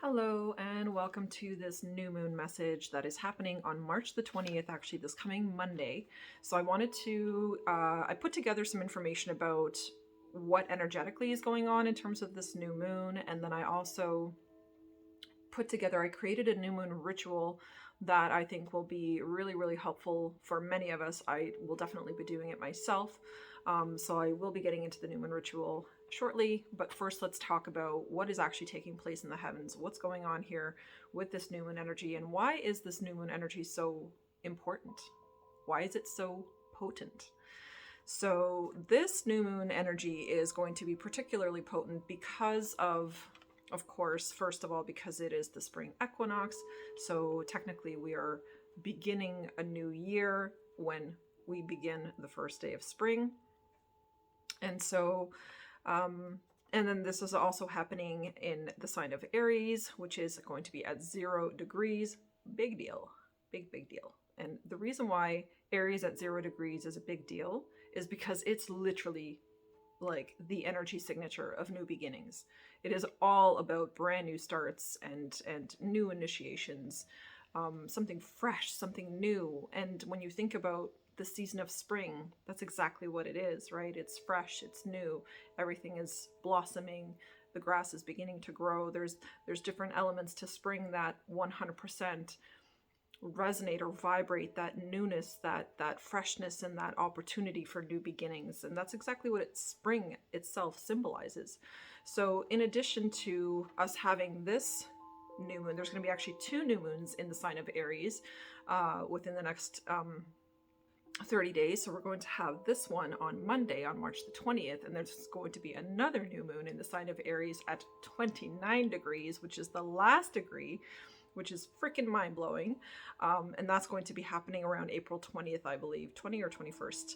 Hello and welcome to this new moon message that is happening on March the 20th, actually this coming Monday. So I wanted to, I put together some information about what energetically is going on in terms of this new moon. And then I also I created a new moon ritual that I think will be really, really helpful for many of us. I will definitely be doing it myself. So I will be getting into the new moon ritual shortly, but first let's talk about what is actually taking place in the heavens. What's going on here with this new moon energy, and why is this new moon energy so important? Why is it so potent? So this new moon energy is going to be particularly potent because of course, first of all, because it is the spring equinox. So technically we are beginning a new year when we begin the first day of spring. And so, and then this is also happening in the sign of Aries, which is going to be at 0 degrees. Big deal. Big deal. And the reason why Aries at 0 degrees is a big deal is because it's literally like the energy signature of new beginnings. It is all about brand new starts and new initiations, something fresh, something new. And when you think about the season of spring, that's exactly what it is, right? It's fresh, it's new, everything is blossoming, the grass is beginning to grow. There's different elements to spring that 100% resonate or vibrate that newness, that freshness, and that opportunity for new beginnings. And that's exactly what spring itself symbolizes. So in addition to us having this new moon, there's going to be actually 2 new moons in the sign of Aries within the next 30 days. So we're going to have this one on Monday, on March the 20th, and there's going to be another new moon in the sign of Aries at 29 degrees, which is the last degree, which is freaking mind-blowing. And that's going to be happening around April 20th, I believe, 20 or 21st.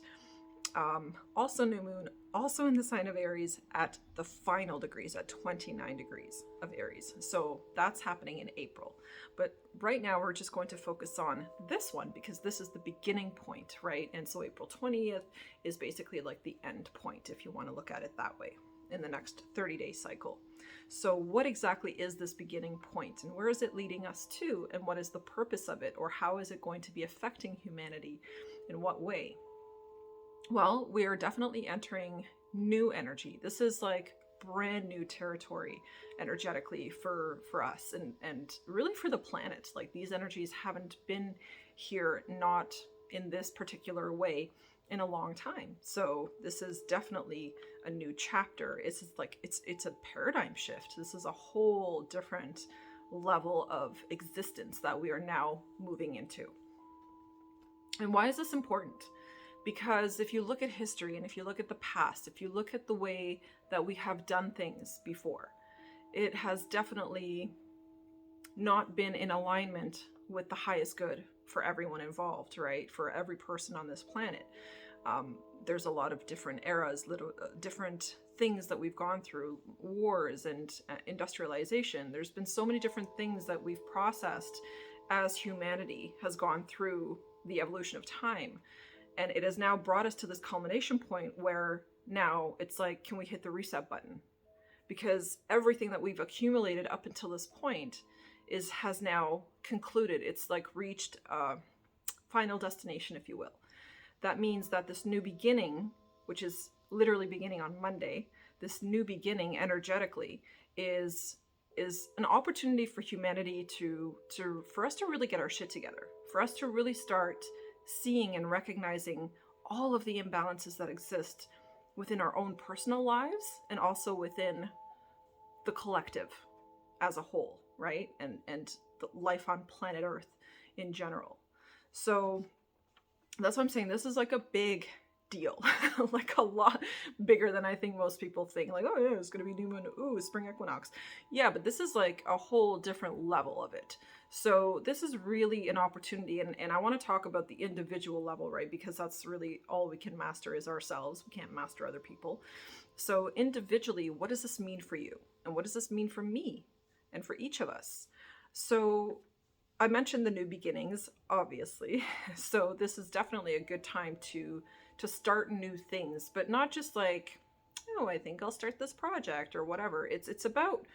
Also new moon, also in the sign of Aries at the final degrees, at 29 degrees of Aries. So that's happening in April. But right now we're just going to focus on this one because this is the beginning point, right? And so April 20th is basically like the end point, if you want to look at it that way, in the next 30-day cycle. So what exactly is this beginning point, and where is it leading us to, and what is the purpose of it, or how is it going to be affecting humanity? In what way? Well, we are definitely entering new energy. This is like brand new territory energetically for us and really for the planet. Like, these energies haven't been here, not in this particular way, in a long time. So this is definitely a new chapter. It's like it's a paradigm shift. This is a whole different level of existence that we are now moving into. And why is this important? Because if you look at history and if you look at the past, if you look at the way that we have done things before, it has definitely not been in alignment with the highest good for everyone involved, right? For every person on this planet. There's a lot of different eras, different things that we've gone through, wars and industrialization. There's been so many different things that we've processed as humanity has gone through the evolution of time. And it has now brought us to this culmination point where now it's like, can we hit the reset button? Because everything that we've accumulated up until this point has now concluded. It's like reached a final destination, if you will. That means that this new beginning, which is literally beginning on Monday, this new beginning energetically is an opportunity for humanity for us to really get our shit together, for us to really start seeing and recognizing all of the imbalances that exist within our own personal lives and also within the collective as a whole, right? And the life on planet Earth in general. So that's what I'm saying. This is like a big deal, like a lot bigger than I think most people think. Like, oh yeah, it's going to be new moon, ooh, spring equinox. Yeah, but this is like a whole different level of it. So this is really an opportunity, and I want to talk about the individual level, right? Because that's really all we can master is ourselves. We can't master other people. So individually, what does this mean for you? And what does this mean for me and for each of us? So I mentioned the new beginnings, obviously. So this is definitely a good time to start new things, but not just like, oh, I think I'll start this project or whatever. It's about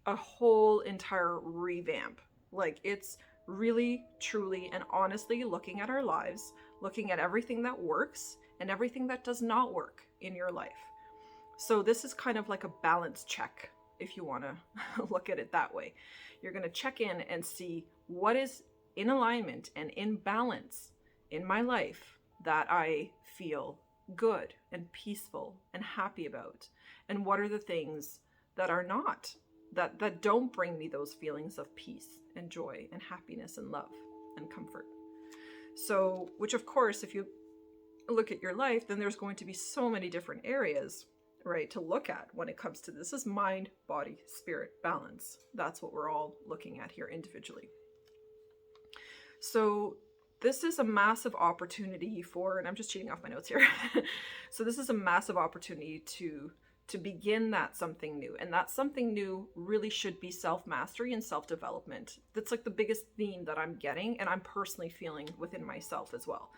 a whole entire revamp. Like, it's really, truly, and honestly looking at our lives, looking at everything that works and everything that does not work in your life. So this is kind of like a balance check, if you want to look at it that way. You're going to check in and see what is in alignment and in balance in my life that I feel good and peaceful and happy about, and what are the things that are not, that don't bring me those feelings of peace and joy and happiness and love and comfort. So, which of course, if you look at your life, then there's going to be so many different areas, right, to look at when it comes to this. Is mind, body, spirit balance. That's what we're all looking at here individually. So this is a massive opportunity for, and I'm just cheating off my notes here. So this is a massive opportunity to begin that something new. And that something new really should be self-mastery and self-development. That's like the biggest theme that I'm getting, and I'm personally feeling within myself as well.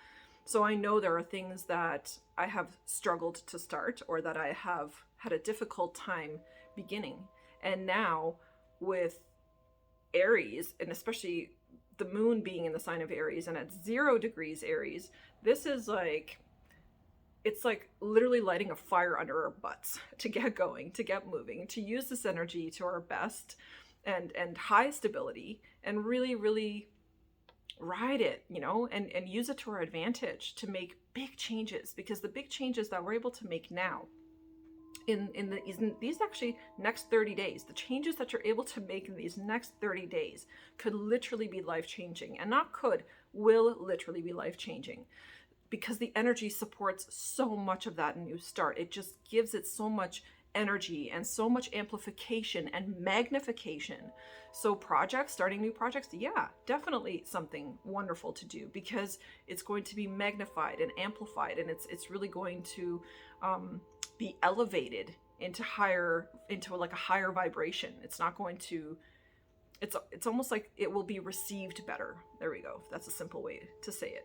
So I know there are things that I have struggled to start, or that I have had a difficult time beginning. And now with Aries, and especially the moon being in the sign of Aries and at 0 degrees Aries, this is like, it's like literally lighting a fire under our butts to get going, to get moving, to use this energy to our best and highest ability, and really, really ride it, you know, and use it to our advantage to make big changes. Because the big changes that we're able to make now in these actually next 30 days, the changes that you're able to make in these next 30 days could literally be life-changing. And not could, will literally be life-changing, because the energy supports so much of that new start. It just gives it so much energy and so much amplification and magnification. So projects, starting new projects, yeah, definitely something wonderful to do, because it's going to be magnified and amplified, and it's really going to be elevated into like a higher vibration. It's not going to, it's almost like it will be received better. There we go. That's a simple way to say it.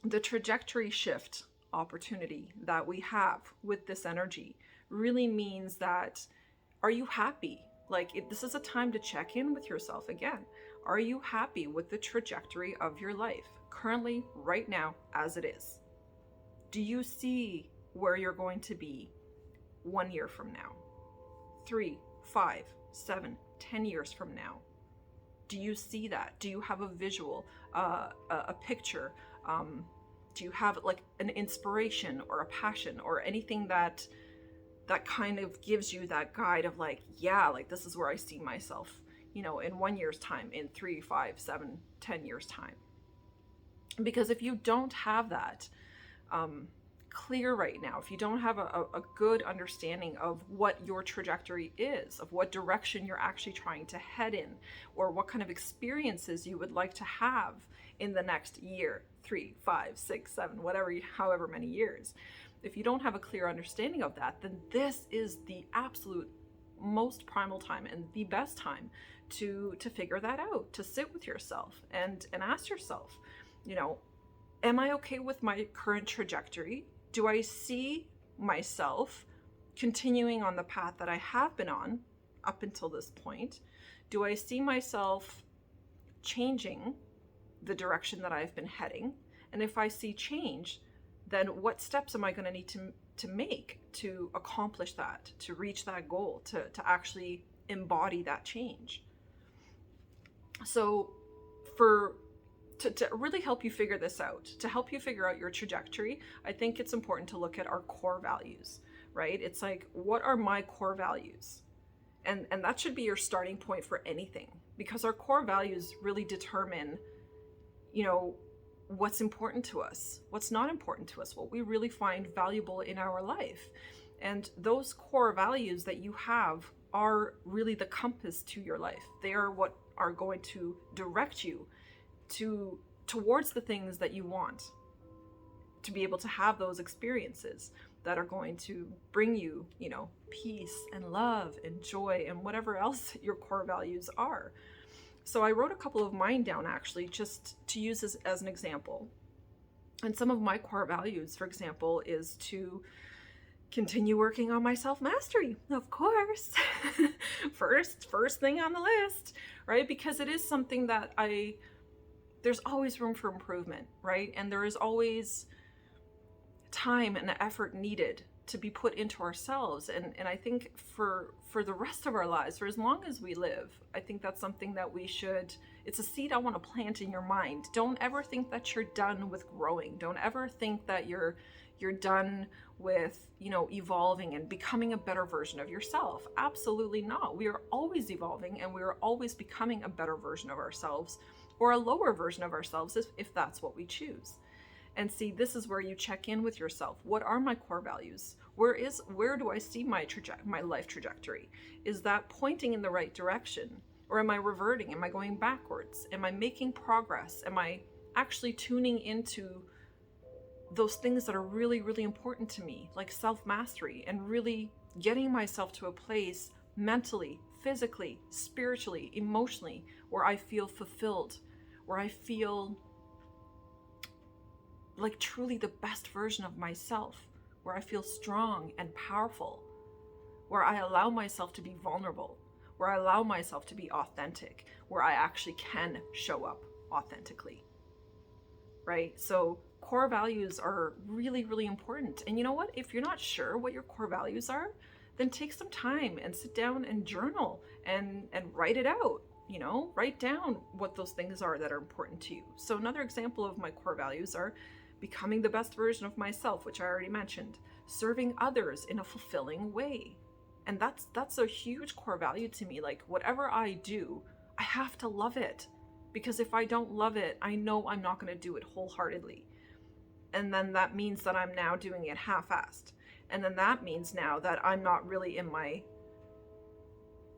The trajectory shift opportunity that we have with this energy really means that, are you happy? Like, this is a time to check in with yourself again. Are you happy with the trajectory of your life currently, right now, as it is? Do you see where you're going to be 1 year from now, 3, 5, 7, 10 years from now? Do you see that? Do you have a visual, a picture? Do you have like an inspiration or a passion or anything that kind of gives you that guide of like, yeah, like this is where I see myself, you know, in 1 year's time, in 3, 5, 7, 10 years time? Because if you don't have that clear right now, if you don't have a good understanding of what your trajectory is, of what direction you're actually trying to head in, or what kind of experiences you would like to have in the next year, 3, 5, 6, 7, however many years, if you don't have a clear understanding of that, then this is the absolute most primal time and the best time to figure that out, to sit with yourself and ask yourself, you know, am I okay with my current trajectory? Do I see myself continuing on the path that I have been on up until this point? Do I see myself changing the direction that I've been heading? And if I see change, then what steps am I going to need to make to accomplish that, to reach that goal, to actually embody that change? So to really help you figure this out, to help you figure out your trajectory, I think it's important to look at our core values, right? It's like, what are my core values? And that should be your starting point for anything, because our core values really determine, you know, what's important to us, what's not important to us, what we really find valuable in our life. And those core values that you have are really the compass to your life. They are what are going to direct you towards the things that you want, to be able to have those experiences that are going to bring you, you know, peace and love and joy and whatever else your core values are. So I wrote a couple of mine down, actually, just to use as an example. And some of my core values, for example, is to Continue working on my self-mastery, of course. first thing on the list, right? Because it is something that there's always room for improvement, right? And there is always time and effort needed to be put into ourselves. And I think for the rest of our lives, for as long as we live, I think that's something that it's a seed I want to plant in your mind. Don't ever think that you're done with growing. Don't ever think that you're done with, evolving and becoming a better version of yourself. Absolutely not. We are always evolving, and we are always becoming a better version of ourselves, or a lower version of ourselves if that's what we choose. And see, this is where you check in with yourself. What are my core values? Where do I see my life trajectory? Is that pointing in the right direction? Or am I reverting? Am I going backwards? Am I making progress? Am I actually tuning into those things that are really, really important to me, like self-mastery, and really getting myself to a place mentally, physically, spiritually, emotionally, where I feel fulfilled, where I feel like truly the best version of myself, where I feel strong and powerful, where I allow myself to be vulnerable, where I allow myself to be authentic, where I actually can show up authentically, right? So core values are really, really important. And you know what? If you're not sure what your core values are, then take some time and sit down and journal and write it out. Write down what those things are that are important to you. So another example of my core values are becoming the best version of myself, which I already mentioned, serving others in a fulfilling way. And that's a huge core value to me. Like, whatever I do, I have to love it, because if I don't love it, I know I'm not going to do it wholeheartedly. And then that means that I'm now doing it half-assed. And then that means now that I'm not really in my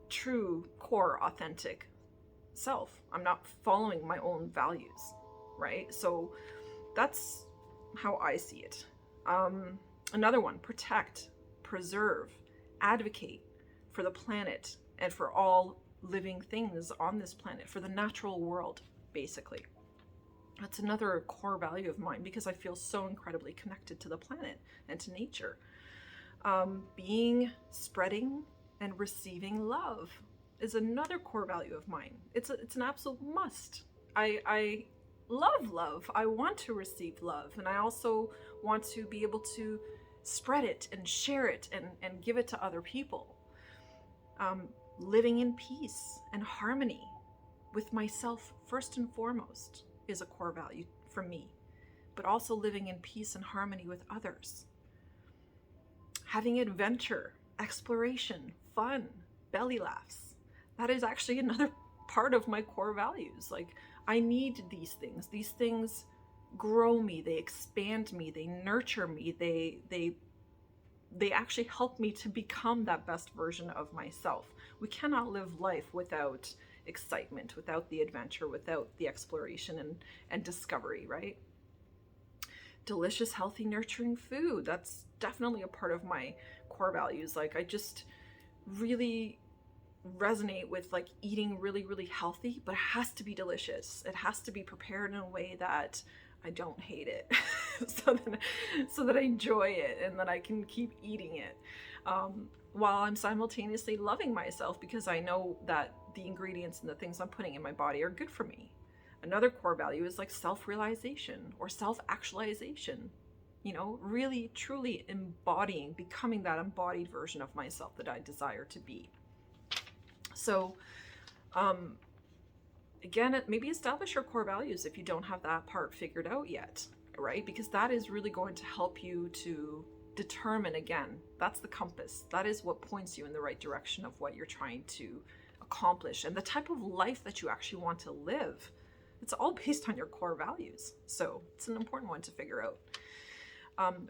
true core authentic self. I'm not following my own values, right? So that's how I see it. Another one: protect, preserve, advocate for the planet and for all living things on this planet, for the natural world, basically. That's another core value of mine, because I feel so incredibly connected to the planet and to nature. Spreading and receiving love is another core value of mine. It's an absolute must. I love love. I want to receive love, and I also want to be able to spread it and share it and give it to other people. Living in peace and harmony with myself first and foremost is a core value for me, but also living in peace and harmony with others. Having adventure, exploration, fun, belly laughs. That is actually another part of my core values. Like, I need these things. These things grow me, they expand me, they nurture me, they actually help me to become that best version of myself. We cannot live life without excitement, without the adventure, without the exploration and discovery, right? Delicious, healthy, nurturing food. That's definitely a part of my core values. Like, I just really resonate with like eating really, really healthy, but it has to be delicious. It has to be prepared in a way that I don't hate it, so that I enjoy it and that I can keep eating it, while I'm simultaneously loving myself, because I know that the ingredients and the things I'm putting in my body are good for me. Another core value is like self-realization or self-actualization. Really, truly embodying, becoming that embodied version of myself that I desire to be. So, again, maybe establish your core values if you don't have that part figured out yet, right? Because that is really going to help you to determine, again, that's the compass. That is what points you in the right direction of what you're trying to accomplish and the type of life that you actually want to live. It's all based on your core values. So it's an important one to figure out.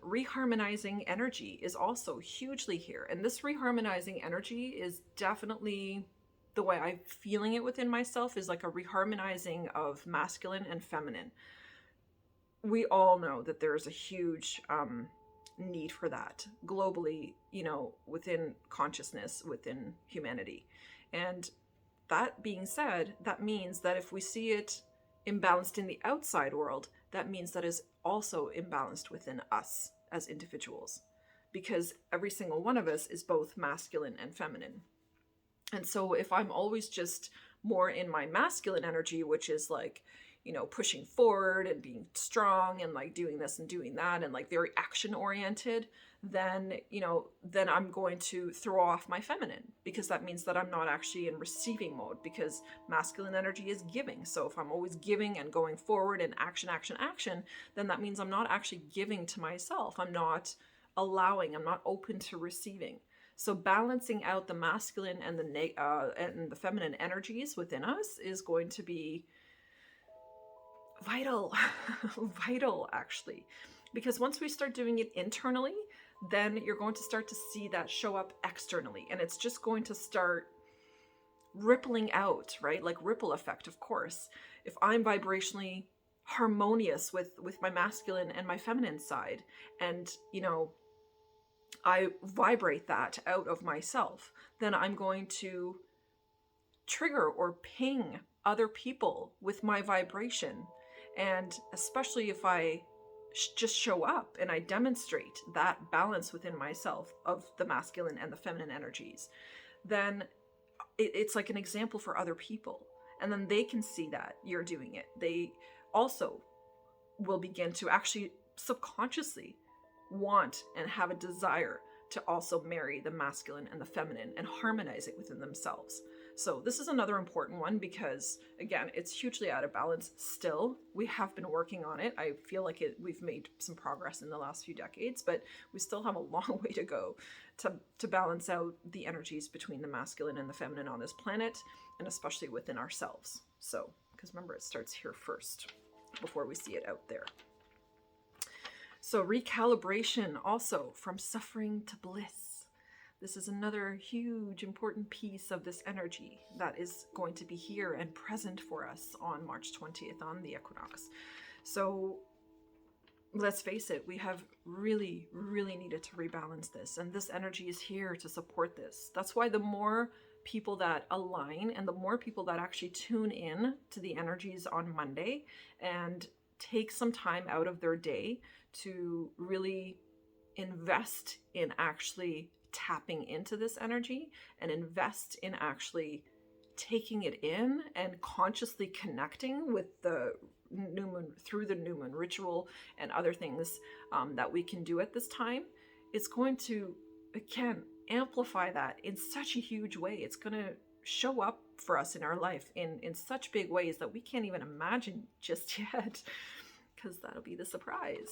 Reharmonizing energy is also hugely here. And this reharmonizing energy is definitely, the way I'm feeling it within myself, is like a reharmonizing of masculine and feminine. We all know that there's a huge need for that globally, within consciousness, within humanity. And that being said, that means that if we see it imbalanced in the outside world, that means that is also imbalanced within us as individuals. because every single one of us is both masculine and feminine. And so if I'm always just more in my masculine energy, which is like, pushing forward and being strong and like doing this and doing that and like very action oriented, then I'm going to throw off my feminine, because that means that I'm not actually in receiving mode, because masculine energy is giving. So if I'm always giving and going forward and action, then that means I'm not actually giving to myself. I'm not allowing, I'm not open to receiving. So balancing out the masculine and the feminine energies within us is going to be vital, vital actually, because once we start doing it internally, then you're going to start to see that show up externally, and it's just going to start rippling out, right? Like ripple effect, of course. If I'm vibrationally harmonious with my masculine and my feminine side, and I vibrate that out of myself, then I'm going to trigger or ping other people with my vibration. And especially if I just show up and I demonstrate that balance within myself of the masculine and the feminine energies, then it's like an example for other people. And then they can see that you're doing it. They also will begin to actually subconsciously want and have a desire to also marry the masculine and the feminine and harmonize it within themselves. So this is another important one, because again, it's hugely out of balance still. We have been working on it. I feel like we've made some progress in the last few decades, but we still have a long way to go to balance out the energies between the masculine and the feminine on this planet, and especially within ourselves. So, because remember, it starts here first before we see it out there. So recalibration also, from suffering to bliss. This is another huge, important piece of this energy that is going to be here and present for us on March 20th on the equinox. So let's face it, we have really, really needed to rebalance this, and this energy is here to support this. That's why the more people that align and the more people that actually tune in to the energies on Monday and take some time out of their day to really invest in actually tapping into this energy and invest in actually taking it in and consciously connecting with the new moon through the new moon ritual and other things that we can do at this time, it's going to, again, amplify that in such a huge way. It's going to show up for us in our life in such big ways that we can't even imagine just yet, because that'll be the surprise.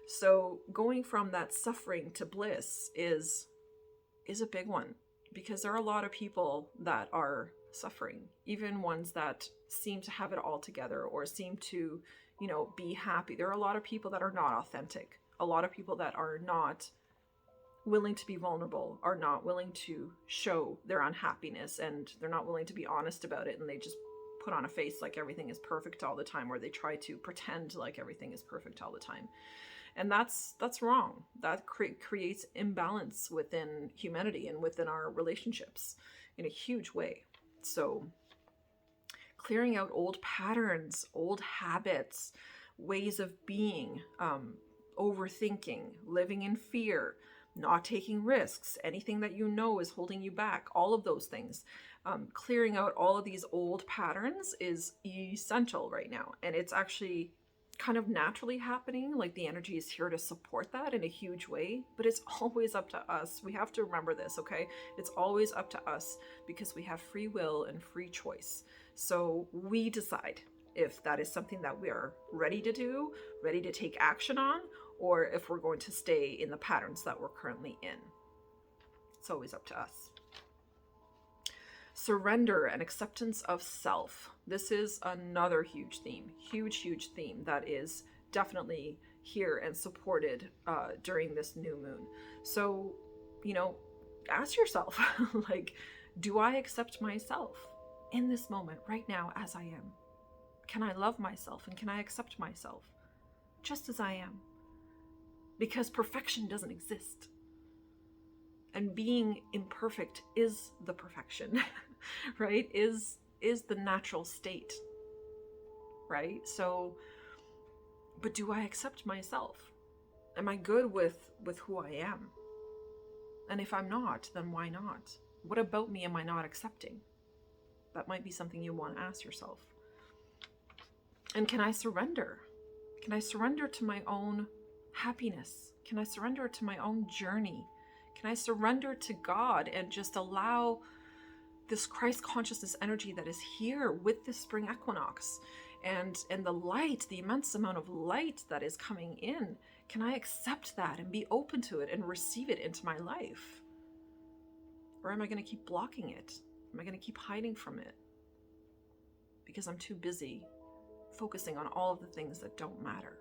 So going from that suffering to bliss is a big one, because there are a lot of people that are suffering, even ones that seem to have it all together or seem to, be happy. There are a lot of people that are not authentic, a lot of people that are not willing to be vulnerable, are not willing to show their unhappiness, and they're not willing to be honest about it, and they just put on a face like everything is perfect all the time, or they try to pretend like everything is perfect all the time. And that's wrong. That creates imbalance within humanity and within our relationships in a huge way. So clearing out old patterns, old habits, ways of being, overthinking, living in fear, not taking risks, anything that is holding you back, all of those things. Clearing out all of these old patterns is essential right now. And it's actually kind of naturally happening. Like the energy is here to support that in a huge way, but it's always up to us. We have to remember this, okay? It's always up to us, because we have free will and free choice. So we decide if that is something that we are ready to do, ready to take action on, or if we're going to stay in the patterns that we're currently in. It's always up to us. Surrender and acceptance of self. This is another huge theme that is definitely here and supported during this new moon. So, ask yourself, like, do I accept myself in this moment right now as I am? Can I love myself and can I accept myself just as I am? Because perfection doesn't exist. And being imperfect is the perfection, right? Is the natural state, right? So, but do I accept myself Am I good with who I am? And if I'm not, then why not? What about me am I not accepting? That might be something you want to ask yourself. And can I surrender? Can I surrender to my own happiness? Can I surrender to my own journey? Can I surrender to God and just allow this Christ consciousness energy that is here with this spring equinox and the light, the immense amount of light that is coming in? Can I accept that and be open to it and receive it into my life? Or am I going to keep blocking it? Am I going to keep hiding from it? Because I'm too busy focusing on all of the things that don't matter.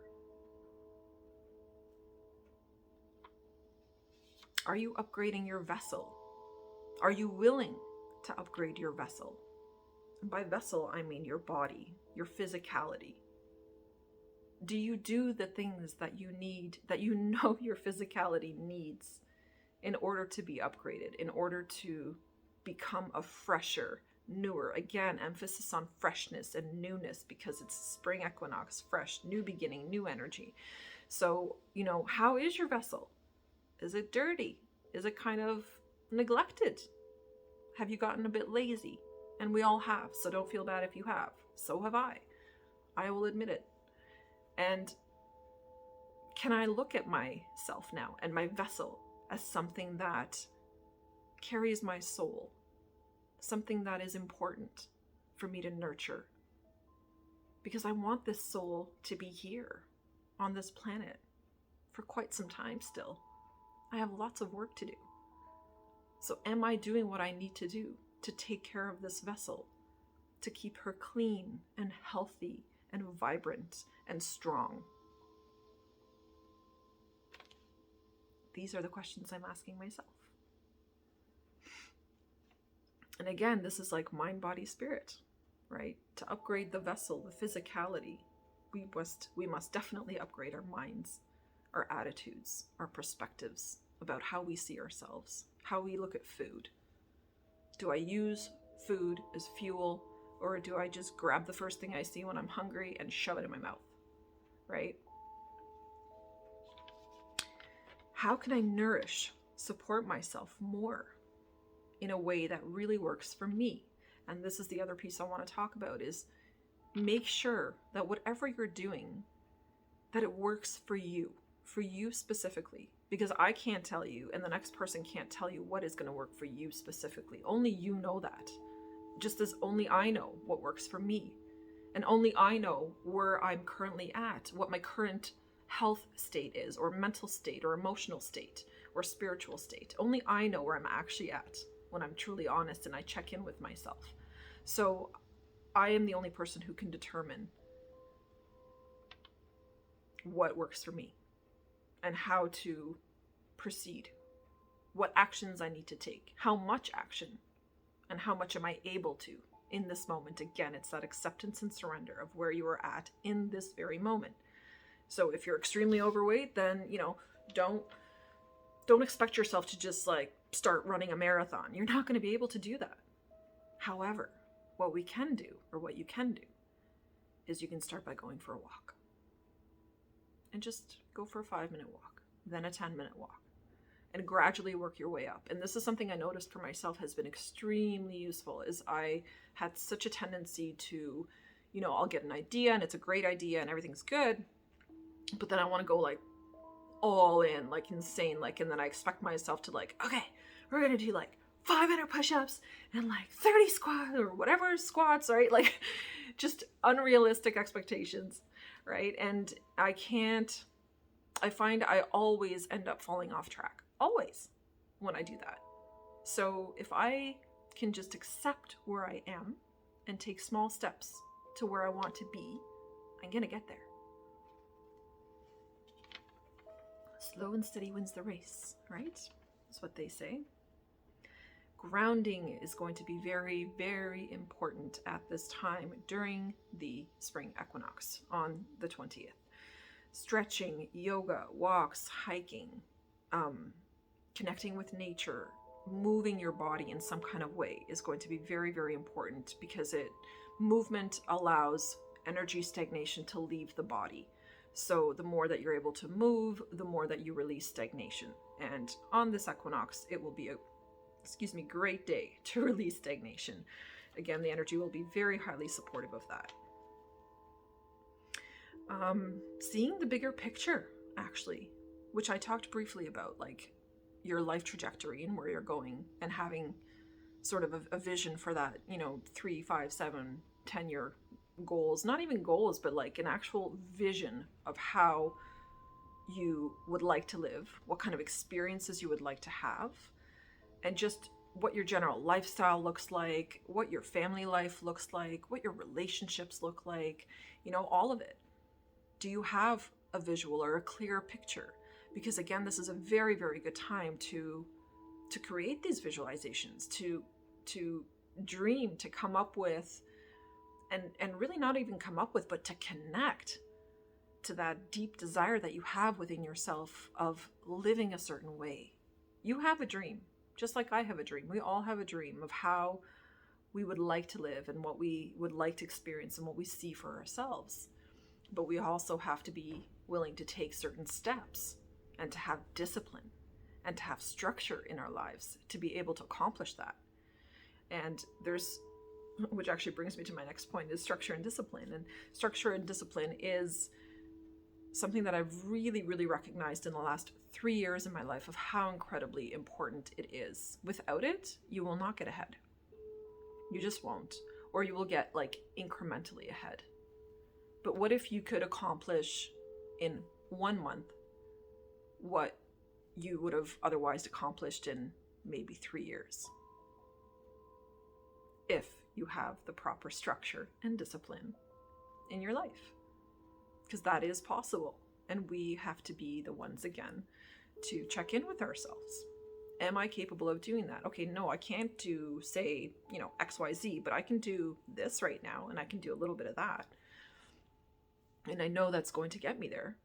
Are you upgrading your vessel? Are you willing to upgrade your vessel? And by vessel, I mean your body, your physicality. Do you do the things that you need, that you know your physicality needs in order to be upgraded, in order to become a fresher, newer, again, emphasis on freshness and newness because it's spring equinox, fresh, new beginning, new energy. So, how is your vessel? Is it dirty? Is it kind of neglected? Have you gotten a bit lazy? And we all have, so don't feel bad if you have. So have I. I will admit it. And can I look at myself now and my vessel as something that carries my soul, something that is important for me to nurture? Because I want this soul to be here on this planet for quite some time still. I have lots of work to do. So am I doing what I need to do to take care of this vessel, to keep her clean and healthy and vibrant and strong? These are the questions I'm asking myself. And again, this is like mind, body, spirit, right? To upgrade the vessel, the physicality, we must definitely upgrade our minds, our attitudes, our perspectives about how we see ourselves, how we look at food. Do I use food as fuel, or do I just grab the first thing I see when I'm hungry and shove it in my mouth, right? How can I nourish, support myself more in a way that really works for me? And this is the other piece I want to talk about, is make sure that whatever you're doing, that it works for you specifically. Because I can't tell you, and the next person can't tell you what is going to work for you specifically. Only you know that. Just as only I know what works for me. And only I know where I'm currently at, what my current health state is, or mental state, or emotional state, or spiritual state. Only I know where I'm actually at when I'm truly honest and I check in with myself. So I am the only person who can determine what works for me and how to proceed, what actions I need to take, how much action, and how much am I able to in this moment. Again, it's that acceptance and surrender of where you are at in this very moment. So if you're extremely overweight, then, don't expect yourself to just start running a marathon. You're not going to be able to do that. However, what you can do is you can start by going for a walk. And just go for a 5-minute walk, then a 10-minute walk, and gradually work your way up. And this is something I noticed for myself has been extremely useful, is I had such a tendency to, I'll get an idea and it's a great idea and everything's good, but then I want to go all in, insane, and then I expect myself to okay, we're going to do 500 push-ups and 30 squats or whatever squats, right? Just unrealistic expectations, right? And I find I always end up falling off track, always, when I do that. So if I can just accept where I am and take small steps to where I want to be, I'm gonna get there. Slow and steady wins the race, right? That's what they say. Grounding is going to be very, very important at this time during the spring equinox on the 20th. Stretching, yoga, walks, hiking, connecting with nature, moving your body in some kind of way is going to be very, very important, because movement allows energy stagnation to leave the body. So the more that you're able to move, the more that you release stagnation. And on this equinox, it will be a great day to release stagnation. Again, the energy will be very highly supportive of that. Seeing the bigger picture, actually, which I talked briefly about, like your life trajectory and where you're going, and having sort of a vision for that, 3, 5, 7, 10-year goals, not even goals, but like an actual vision of how you would like to live, what kind of experiences you would like to have, and just what your general lifestyle looks like, what your family life looks like, what your relationships look like, all of it. Do you have a visual or a clear picture? Because again, this is a very, very good time to create these visualizations, to dream, to come up with, and really not even come up with, but to connect to that deep desire that you have within yourself of living a certain way. You have a dream, just like I have a dream. We all have a dream of how we would like to live and what we would like to experience and what we see for ourselves. But we also have to be willing to take certain steps and to have discipline and to have structure in our lives to be able to accomplish that. And which actually brings me to my next point, is structure and discipline. And structure and discipline is something that I've really, really recognized in the last 3 years in my life of how incredibly important it is. Without it, you will not get ahead. You just won't. Or you will get like incrementally ahead. But what if you could accomplish in 1 month what you would have otherwise accomplished in maybe 3 years? If you have the proper structure and discipline in your life. Because that is possible. And we have to be the ones, again, to check in with ourselves. Am I capable of doing that? Okay, no, I can't do, say, XYZ, but I can do this right now, and I can do a little bit of that. And I know that's going to get me there.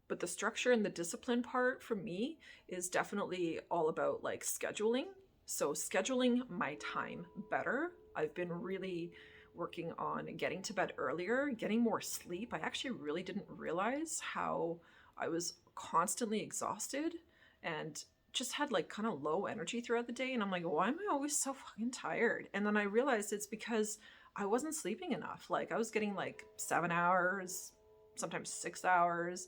But the structure and the discipline part for me is definitely all about like scheduling. So scheduling my time better. I've been really working on getting to bed earlier, getting more sleep. I actually really didn't realize how I was constantly exhausted and just had like kind of low energy throughout the day. And I'm like, why am I always so fucking tired? And then I realized it's because I wasn't sleeping enough. Like I was getting like 7 hours, sometimes 6 hours.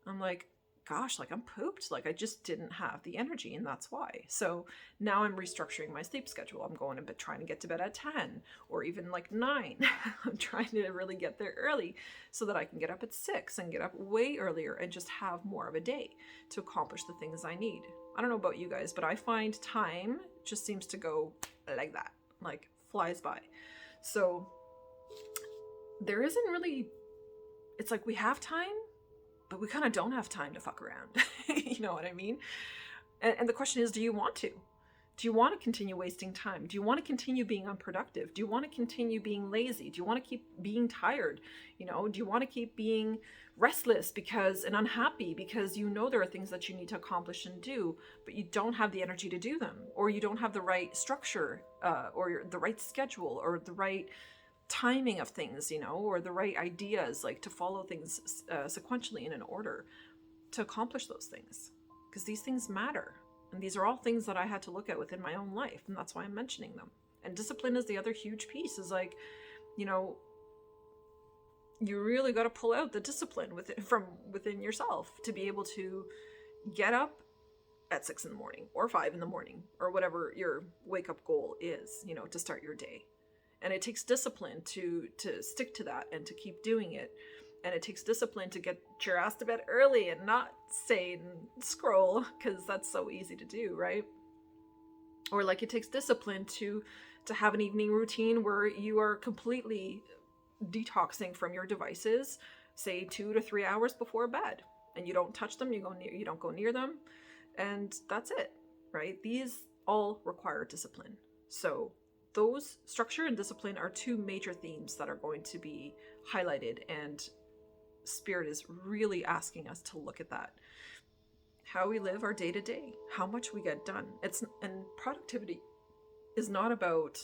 I'm like, gosh, like I'm pooped. Like I just didn't have the energy, and that's why. So now I'm restructuring my sleep schedule. I'm going to bed, trying to get to bed at 10 or even like 9. I'm trying to really get there early so that I can get up at 6 and get up way earlier and just have more of a day to accomplish the things I need. I don't know about you guys, but I find time just seems to go like that, like flies by. So there isn't really, it's like we have time, but we kind of don't have time to fuck around. You know what I mean? And the question is, do you want to? Do you want to continue wasting time? Do you want to continue being unproductive? Do you want to continue being lazy? Do you want to keep being tired? Do you want to keep being restless and unhappy because there are things that you need to accomplish and do, but you don't have the energy to do them, or you don't have the right structure, or the right schedule, or the right timing of things, or the right ideas, like to follow things sequentially in an order to accomplish those things, because these things matter. And these are all things that I had to look at within my own life, and that's why I'm mentioning them. And discipline is the other huge piece, is like, you really got to pull out the discipline from within yourself to be able to get up at 6 in the morning or 5 in the morning or whatever your wake up goal is, to start your day. And it takes discipline to stick to that and to keep doing it. And it takes discipline to get your ass to bed early and not stay and scroll, because that's so easy to do, right? Or like it takes discipline to have an evening routine where you are completely detoxing from your devices, say 2 to 3 hours before bed, and you don't touch them, you don't go near them, and that's it, right? These all require discipline. So those structure and discipline are 2 major themes that are going to be highlighted, and Spirit is really asking us to look at that. How we live our day to day, how much we get done. And productivity is not about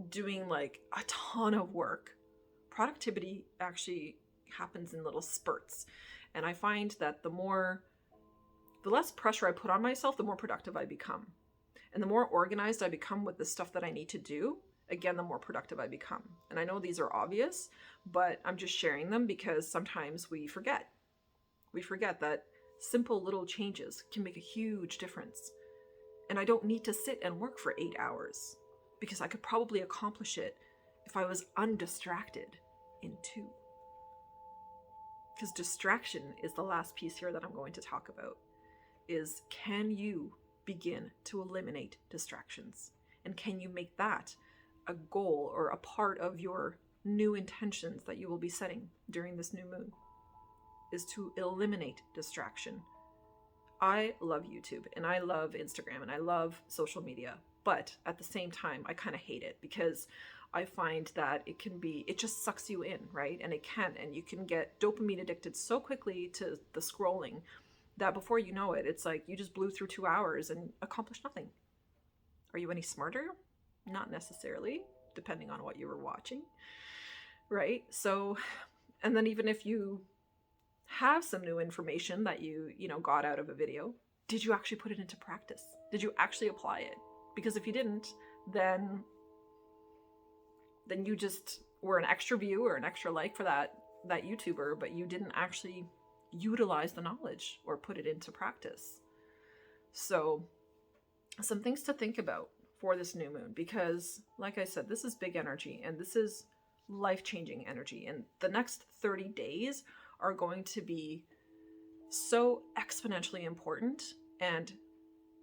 doing like a ton of work. Productivity actually happens in little spurts. And I find that the less pressure I put on myself, the more productive I become. And the more organized I become with the stuff that I need to do, again, the more productive I become. And I know these are obvious, but I'm just sharing them because sometimes we forget. We forget that simple little changes can make a huge difference. And I don't need to sit and work for 8 hours because I could probably accomplish it if I was undistracted in 2. Because distraction is the last piece here that I'm going to talk about, is can you begin to eliminate distractions? And can you make that a goal or a part of your new intentions that you will be setting during this new moon, is to eliminate distraction. I love YouTube and I love Instagram and I love social media, but at the same time, I kind of hate it because I find that it just sucks you in, right? And you can get dopamine addicted so quickly to the scrolling that before you know it, it's like you just blew through 2 hours and accomplished nothing. Are you any smarter? Not necessarily, depending on what you were watching, right? So, and then even if you have some new information that you got out of a video, did you actually put it into practice? Did you actually apply it? Because if you didn't, then you just were an extra view or an extra like for that YouTuber, but you didn't actually utilize the knowledge or put it into practice. So some things to think about for this new moon, because like I said, this is big energy and this is life-changing energy. And the next 30 days are going to be so exponentially important and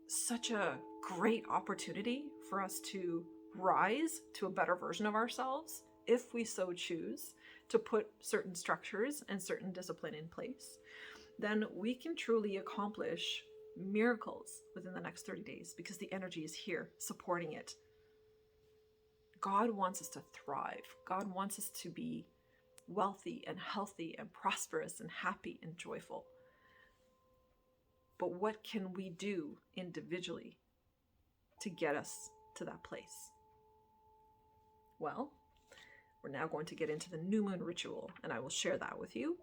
such a great opportunity for us to rise to a better version of ourselves if we so choose to put certain structures and certain discipline in place. Then we can truly accomplish miracles within the next 30 days because the energy is here supporting it. God wants us to thrive. God wants us to be wealthy and healthy and prosperous and happy and joyful. But what can we do individually to get us to that place? Well, we're now going to get into the new moon ritual, and I will share that with you.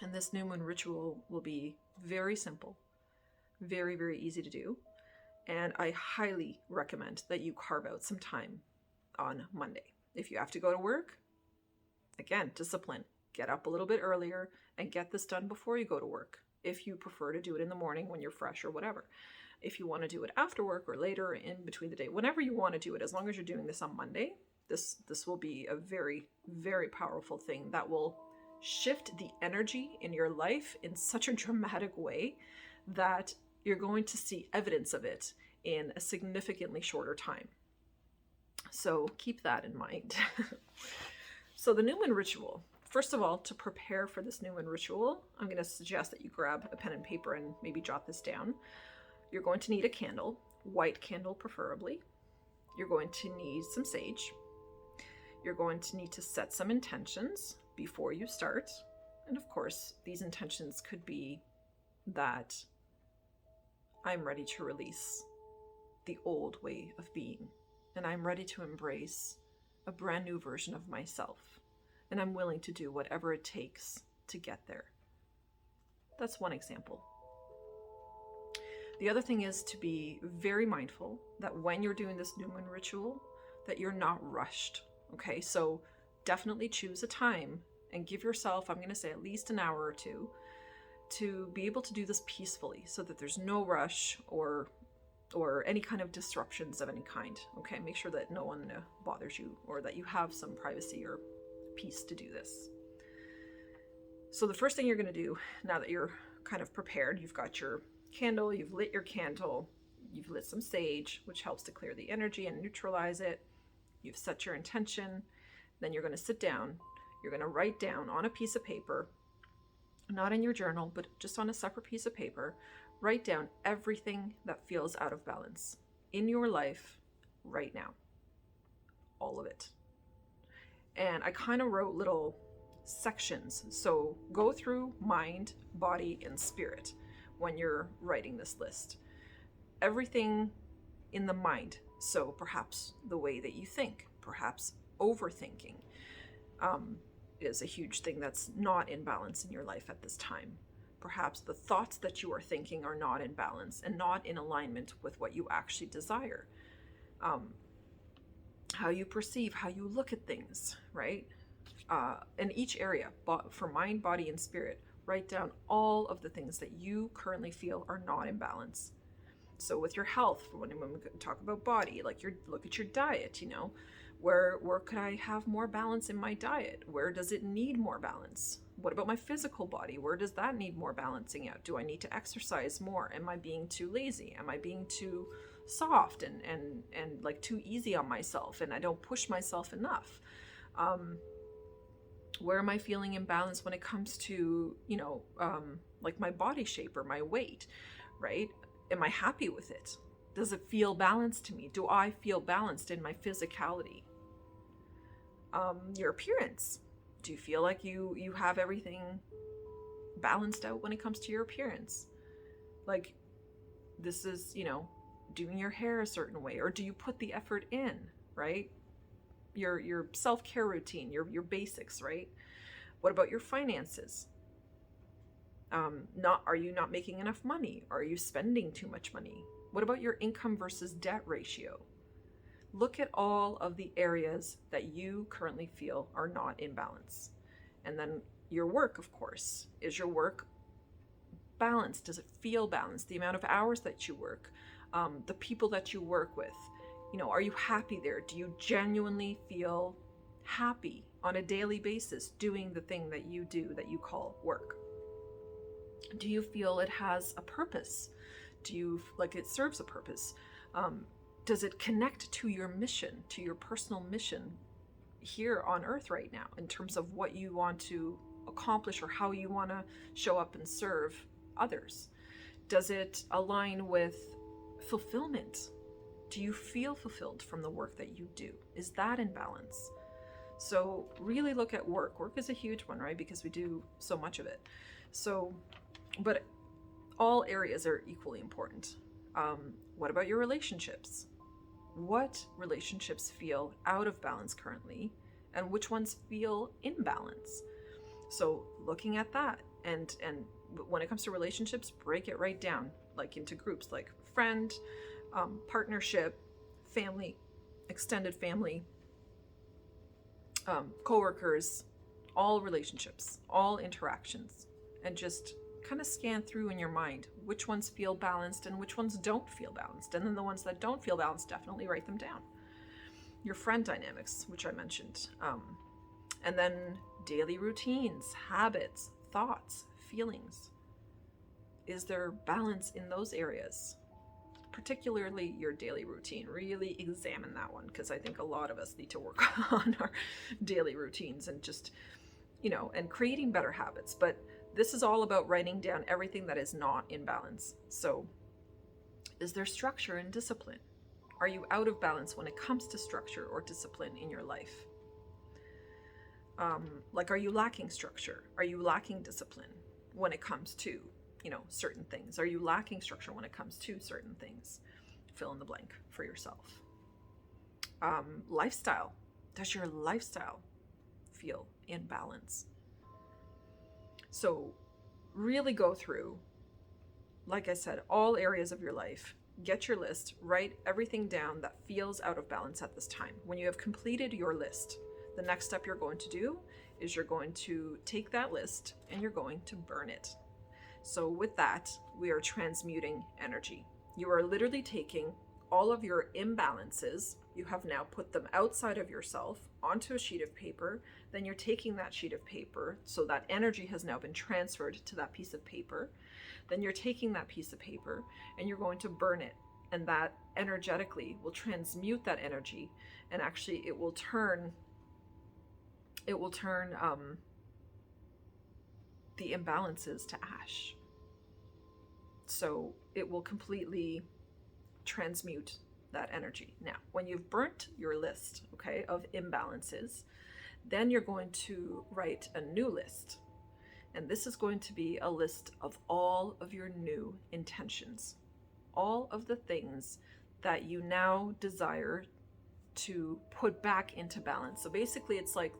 And this new moon ritual will be very simple, very, very easy to do. And I highly recommend that you carve out some time on Monday. If you have to go to work, again, discipline. Get up a little bit earlier and get this done before you go to work. If you prefer to do it in the morning when you're fresh or whatever. If you want to do it after work or later in between the day, whenever you want to do it, as long as you're doing this on Monday, this will be a very, very powerful thing that will shift the energy in your life in such a dramatic way that you're going to see evidence of it in a significantly shorter time. So keep that in mind. So the new moon ritual, first of all, to prepare for this new moon ritual, I'm going to suggest that you grab a pen and paper and maybe jot this down. You're going to need a candle, white candle preferably. You're going to need some sage. You're going to need to set some intentions before you start. And of course, these intentions could be that I'm ready to release the old way of being, and I'm ready to embrace a brand new version of myself, and I'm willing to do whatever it takes to get there. That's one example. The other thing is to be very mindful that when you're doing this new moon ritual, that you're not rushed. Okay, so definitely choose a time and give yourself, I'm going to say at least an hour or two, to be able to do this peacefully so that there's no rush or any kind of disruptions of any kind. Okay, make sure that no one bothers you or that you have some privacy or peace to do this. So the first thing you're going to do, now that you're kind of prepared, you've got your candle, you've lit your candle, you've lit some sage, which helps to clear the energy and neutralize it. You've set your intention. Then you're going to sit down. You're going to write down on a piece of paper, not in your journal, but just on a separate piece of paper, write down everything that feels out of balance in your life right now. All of it. And I kind of wrote little sections. So go through mind, body, and spirit when you're writing this list. Everything in the mind. So perhaps the way that you think, perhaps overthinking. is a huge thing that's not in balance in your life at this time. Perhaps the thoughts that you are thinking are not in balance and not in alignment with what you actually desire. How you perceive, how you look at things, right? In each area, for mind, body, and spirit, write down all of the things that you currently feel are not in balance. So with your health, when we talk about body, like look at your diet, where could I have more balance in my diet? Where does it need more balance? What about my physical body? Where does that need more balancing out? Do I need to exercise more? Am I being too lazy? Am I being too soft and like too easy on myself, and I don't push myself enough? Where am I feeling imbalanced when it comes to, like my body shape or my weight, right? Am I happy with it? Does it feel balanced to me? Do I feel balanced in my physicality? Your appearance. Do you feel like you have everything balanced out when it comes to your appearance? Like, this is, doing your hair a certain way, or do you put the effort in, right? Your self-care routine, your basics, right? What about your finances? Are you not making enough money? Are you spending too much money? What about your income versus debt ratio? Look at all of the areas that you currently feel are not in balance. And then your work, of course. Is your work balanced? Does it feel balanced? The amount of hours that you work, the people that you work with, are you happy there? Do you genuinely feel happy on a daily basis doing the thing that you do that you call work? Do you feel it has a purpose? Do you like it serves a purpose? Does it connect to your mission, to your personal mission here on earth right now, in terms of what you want to accomplish or how you want to show up and serve others? Does it align with fulfillment? Do you feel fulfilled from the work that you do? Is that in balance? So really look at work. Work is a huge one, right? Because we do so much of it. So, but all areas are equally important. What about your relationships? What relationships feel out of balance currently, and which ones feel in balance? So looking at that, and when it comes to relationships, break it right down, like into groups, like friend, partnership, family, extended family, coworkers, all relationships, all interactions, and just kind of scan through in your mind which ones feel balanced and which ones don't feel balanced. And then the ones that don't feel balanced, definitely write them down. Your friend dynamics, which I mentioned. And then daily routines, habits, thoughts, feelings. Is there balance in those areas? Particularly your daily routine. Really examine that one, because I think a lot of us need to work on our daily routines and just, and creating better habits. But this is all about writing down everything that is not in balance. So, is there structure and discipline? Are you out of balance when it comes to structure or discipline in your life? Are you lacking structure? Are you lacking discipline when it comes to, certain things? Are you lacking structure when it comes to certain things? Fill in the blank for yourself. Lifestyle. Does your lifestyle feel in balance? So really go through, like I said, all areas of your life. Get your list, write everything down that feels out of balance at this time. When you have completed your list, the next step you're going to do is you're going to take that list and you're going to burn it. So with that, we are transmuting energy. You are literally taking all of your imbalances, you have now put them outside of yourself onto a sheet of paper. Then you're taking that sheet of paper, so that energy has now been transferred to that piece of paper. Then you're taking that piece of paper and you're going to burn it. And that energetically will transmute that energy, and actually it will turn the imbalances to ash. So it will completely transmute that energy. Now, when you've burnt your list, okay, of imbalances, then you're going to write a new list. And this is going to be a list of all of your new intentions, all of the things that you now desire to put back into balance. So basically it's like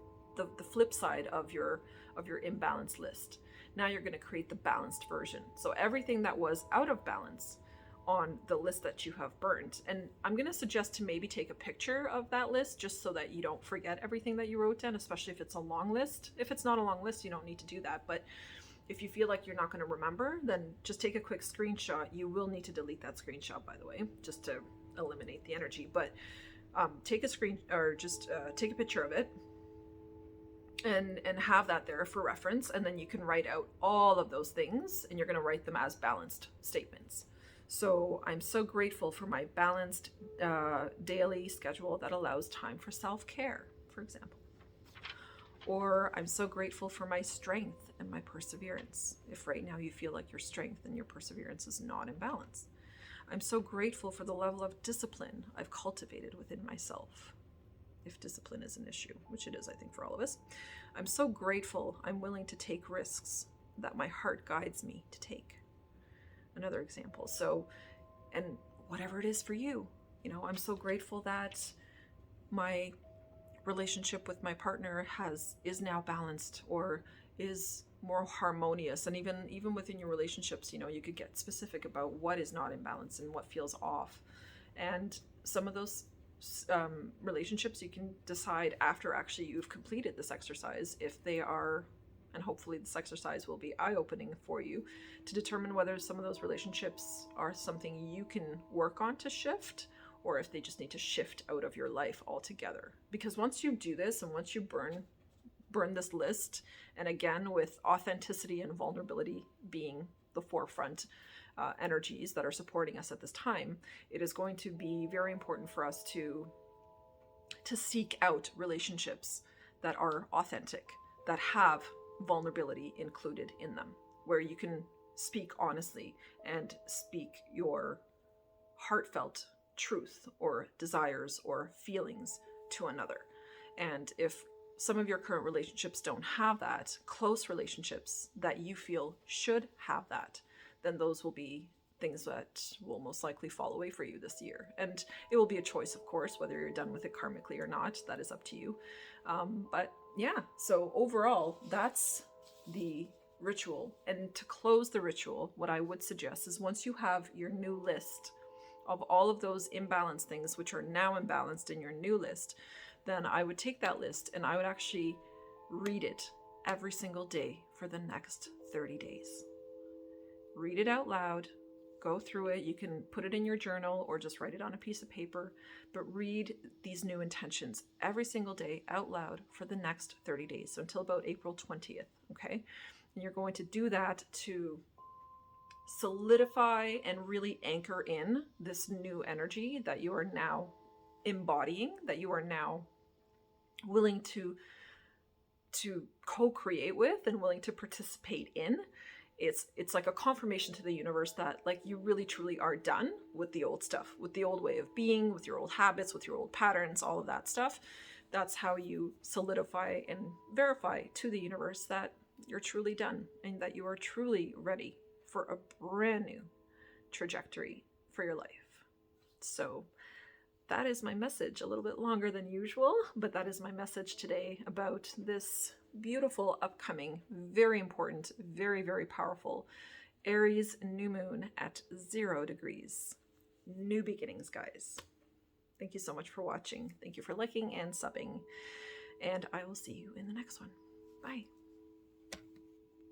the flip side of your imbalanced list. Now you're going to create the balanced version. So everything that was out of balance on the list that you have burned. And I'm going to suggest to maybe take a picture of that list just so that you don't forget everything that you wrote down, especially if it's a long list. If it's not a long list, you don't need to do that. But if you feel like you're not going to remember, then just take a quick screenshot. You will need to delete that screenshot, by the way, just to eliminate the energy. But take a screen, or just take a picture of it and have that there for reference. And then you can write out all of those things, and you're going to write them as balanced statements. So I'm so grateful for my balanced daily schedule that allows time for self-care, for example. Or I'm so grateful for my strength and my perseverance, if right now you feel like your strength and your perseverance is not in balance. I'm so grateful for the level of discipline I've cultivated within myself, if discipline is an issue, which it is, I think, for all of us. I'm so grateful I'm willing to take risks that my heart guides me to take. Another example. So, and whatever it is for you, I'm so grateful that my relationship with my partner is now balanced, or is more harmonious. And even within your relationships, you could get specific about what is not in balance and what feels off. And some of those relationships you can decide after actually you've completed this exercise if they are, and hopefully this exercise will be eye-opening for you to determine whether some of those relationships are something you can work on to shift, or if they just need to shift out of your life altogether. Because once you do this, and once you burn this list, and again with authenticity and vulnerability being the forefront energies that are supporting us at this time, it is going to be very important for us to seek out relationships that are authentic, that have vulnerability included in them, where you can speak honestly and speak your heartfelt truth or desires or feelings to another. And if some of your current relationships don't have that, close relationships that you feel should have that, then those will be things that will most likely fall away for you this year. And it will be a choice, of course, whether you're done with it karmically or not. That is up to you. But yeah, so overall, that's the ritual. And to close the ritual, what I would suggest is once you have your new list of all of those imbalanced things, which are now imbalanced in your new list, then I would take that list and I would actually read it every single day for the next 30 days. Read it out loud, go through it. You can put it in your journal or just write it on a piece of paper, but read these new intentions every single day out loud for the next 30 days. So until about April 20th, okay? And you're going to do that to solidify and really anchor in this new energy that you are now embodying, that you are now willing to co-create with and willing to participate in. It's like a confirmation to the universe that like you really truly are done with the old stuff, with the old way of being, with your old habits, with your old patterns, all of that stuff. That's how you solidify and verify to the universe that you're truly done and that you are truly ready for a brand new trajectory for your life. So that is my message, a little bit longer than usual, but that is my message today about this beautiful, upcoming, very important, very, very powerful Aries new moon at 0 degrees. New beginnings, guys. Thank you so much for watching. Thank you for liking and subbing. And I will see you in the next one. Bye.